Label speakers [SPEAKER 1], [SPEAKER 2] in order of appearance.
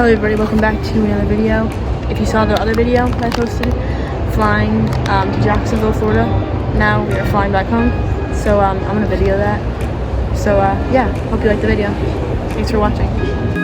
[SPEAKER 1] Hello everybody, welcome back to another video. If you saw the other video that I posted, flying to Jacksonville, Florida, now we are flying back home. So I'm gonna video that. So yeah, hope you liked the video. Thanks for watching.